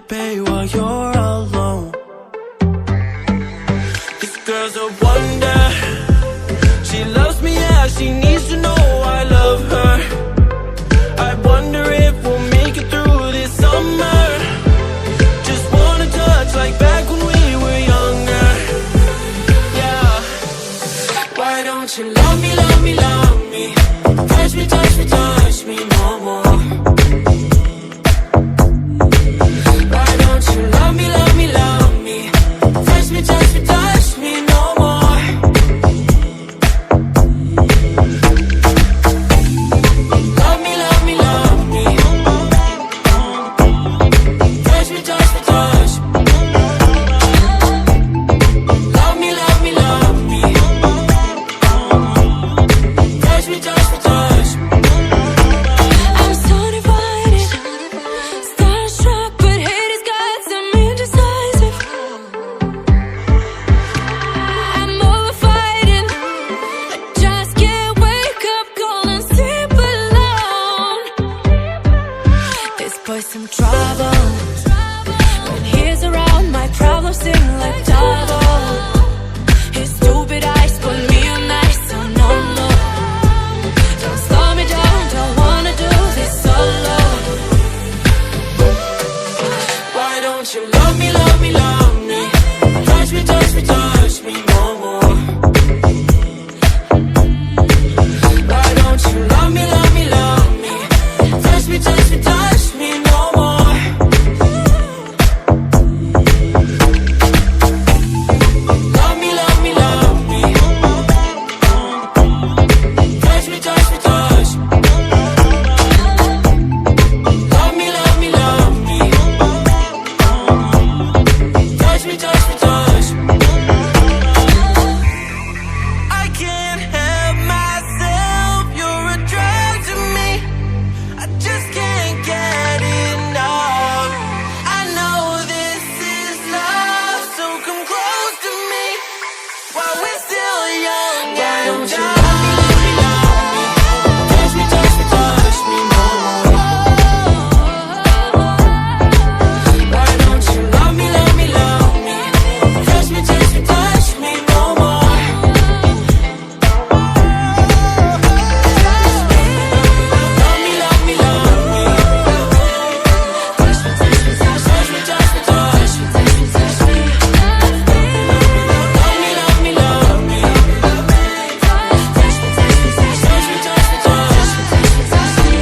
bay while you're alone. This girl's a wonder. She loves me, yeah, she needs to know I love her. I wonder if we'll make it through this summer. Just wanna touch like back when we were younger. Yeah. Why don't you love me, love me, love me? Touch me, touch me, touch me no more. Why don't you love me, love me, love me? Touch me, touch me, touch me no more. Love me, love me, love me. Touch me, touch me, touch me. Love me, love me, love me. Touch me, touch me, touch me. I'm so divided, starstruck, but hate has got some indecisive. I'm over fighting, I just can't wake up cold and sleep alone. This boy's some trouble. When he's around, my problems seem like double. His stupid eyes put me on ice, so no, no. Don't slow me down, don't wanna do this solo. Why don't you love me, love me, love me? Touch me, touch me, touch me no more. Why don't you love me, love me, love me? Touch me, touch me, touch me no more. Love me, love me, love me. Touch me, touch me, touch me. Love me, love me, love me. Touch me, touch me, touch me. I can't help myself, you're a drug to me. I just can't get enough. I know this is love, so come close to me while we're still young. Why don't you love me, love me, love me? Touch me, touch me, touch me no more. Why don't you love me, love me, love me? Touch me, touch me, touch me no more. Love me, love me, love me. Touch me, touch me, touch me, touch me, touch me, touch me, touch me. Love me, love me, love me. Touch me, touch me, touch me, touch me, touch me, touch me, touch me.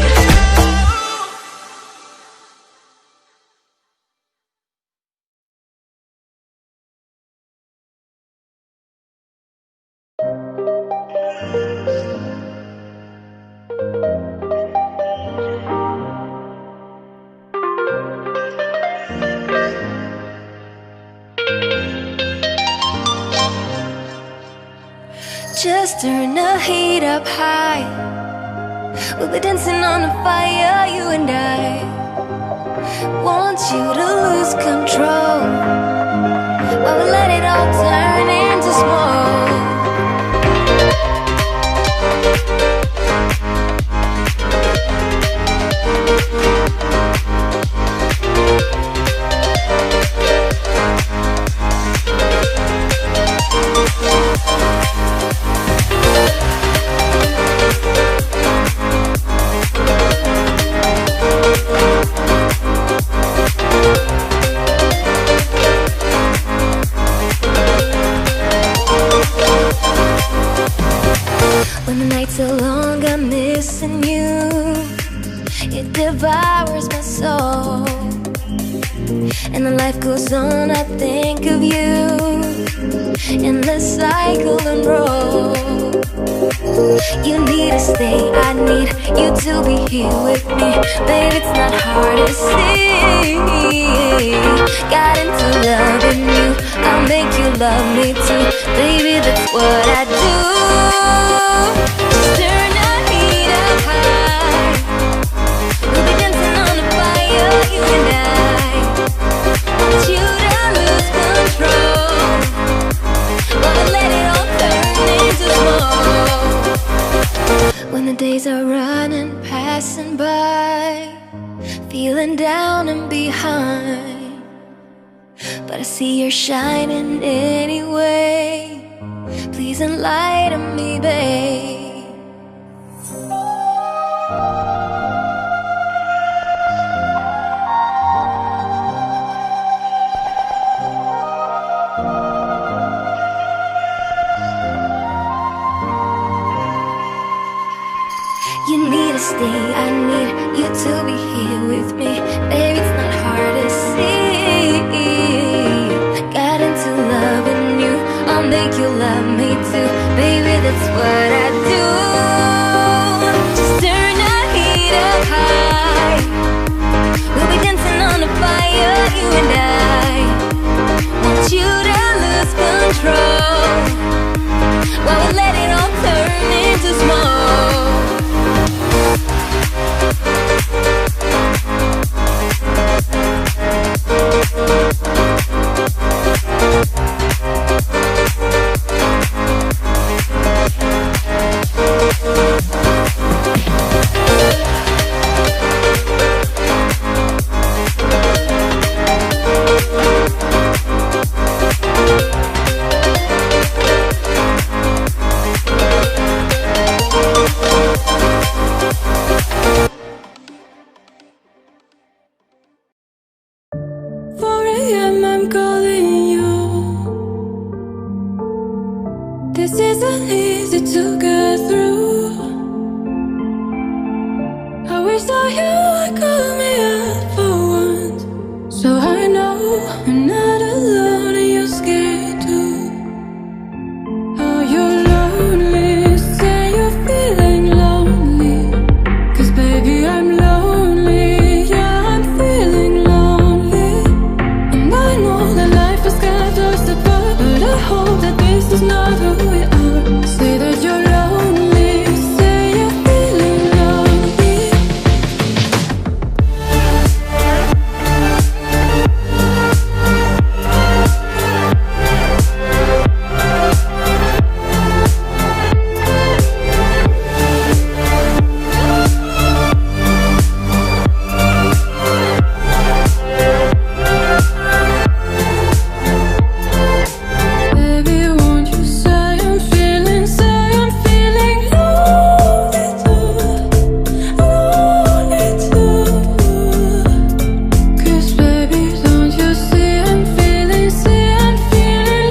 Just turn the heat up high. We'll be dancing on the fire, you and I. Want you to lose control while we let it all turn into smoke. When the nights are long, I'm missing you. It devours my soul. And the life goes on, I think of you. In the cycle and roll. You need to stay, I need you to be here with me. Babe, it's not hard to see. Got into loving you, I'll make you love me too. Baby, that's what I do. Just turn the heat up high. We'll be dancing on the fire, you and I. Want you to lose control while I let it all turn into smoke. When the days are running, passing by, feeling down and behind, but I see you're shining anyway. Please enlighten me, babe. You need to stay, I need you to be here with me. Baby, it's not hard to see. Got into loving you, I'll make you love me too. Baby, that's what I do. Just turn the heat up high. We'll be dancing on the fire, you and I. Want you to lose control while we let it all turn into smoke. I'm calling you. This isn't easy to get through. I wish that you would call me up for once, so I know I'm not alone and you're scared too. Oh, you're lonely, say you're feeling lonely. 'Cause baby, I'm lonely, yeah, I'm feeling lonely. And I know that life has got us apart, but I hope that this is not who we are. Say that you're lonely, say you're feeling lonely. Baby, won't you say I'm feeling lonely too, lonely too. 'Cause baby, don't you see I'm feeling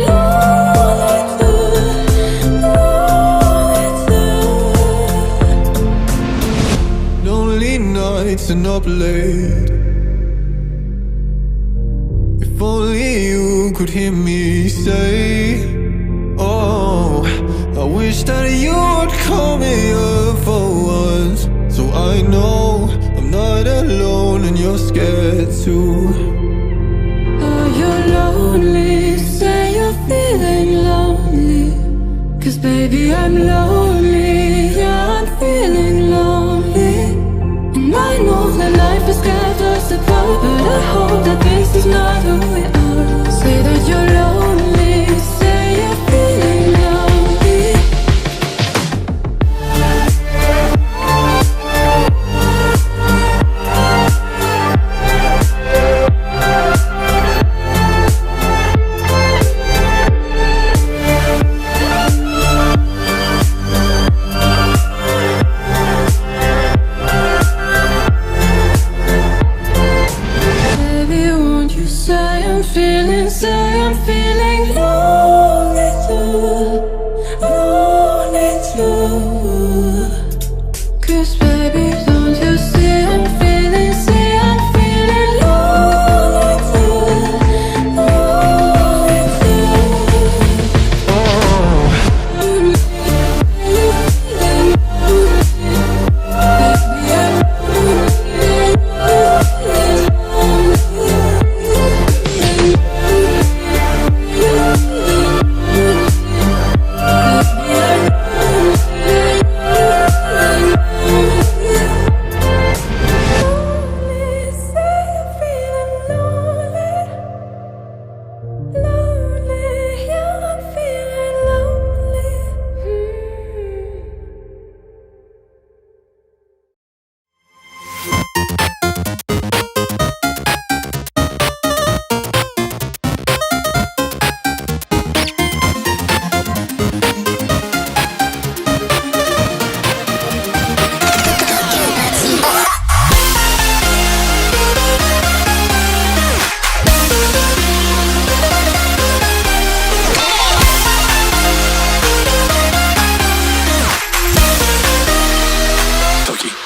lonely too, lonely too. Lonely nights and up late. If only you could hear me say, oh, I wish that you would call me up for once, so I know I'm not alone and you're scared too. Oh, you're lonely, say you're feeling lonely. 'Cause baby, I'm lonely, yeah, I'm feeling lonely. And I know that life has got us apart, but I hope that this is not who we are. Say that you're lonely, say you're feeling lonely.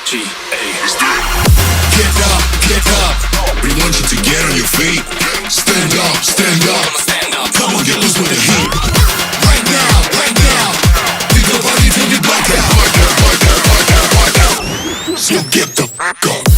Get up, get up. We want you to get on your feet. Stand up, stand up. Come on, get loose with the heat. Right now, right now. Pick your body till you black out. So get the fuck up.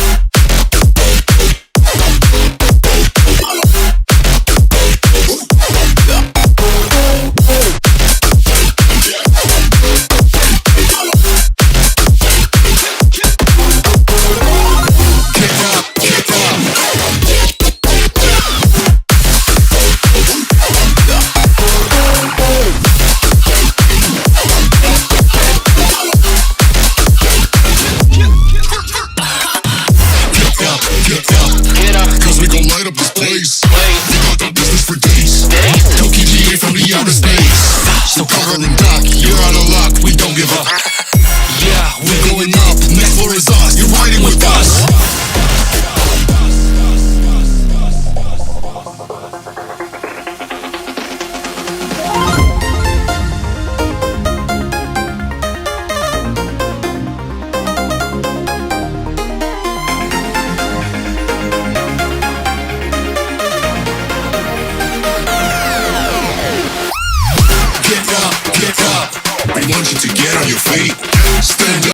So cover and duck, you're out of luck, we don't give up. Yeah, we're going up, next floor is us, you're riding with us. We want you to get on your feet. Stand up.